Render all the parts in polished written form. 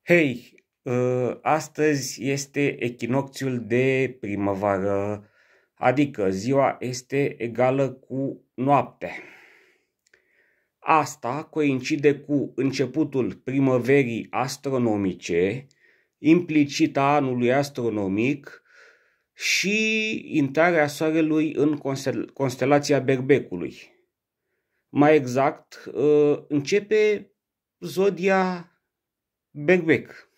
Hei, astăzi este echinocțiul de primăvară, adică ziua este egală cu noaptea. Asta coincide cu începutul primăverii astronomice, implicit a anului astronomic și intrarea Soarelui în constelația Berbecului. Mai exact, începe zodia Berbec.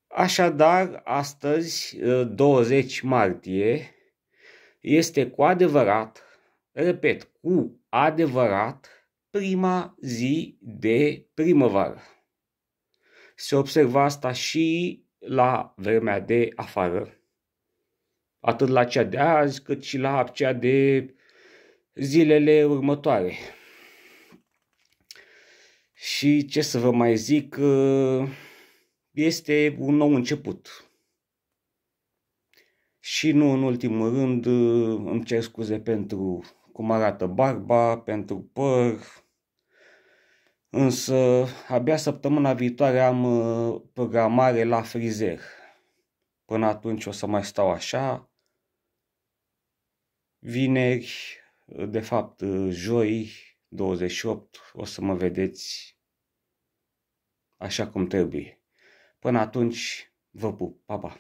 Așadar, astăzi, 20 martie, este cu adevărat, repet, cu adevărat, prima zi de primăvară. Se observă asta și la vremea de afară, atât la cea de azi, cât și la cea de zilele următoare. Și ce să vă mai zic, este un nou început. Și nu în ultimul rând îmi cer scuze pentru cum arată barba, pentru păr, însă abia săptămâna viitoare am programare la frizer. Până atunci o să mai stau așa. Vineri, de fapt joi, 28, o să mă vedeți așa cum trebuie. Până atunci, vă pup, pa, pa!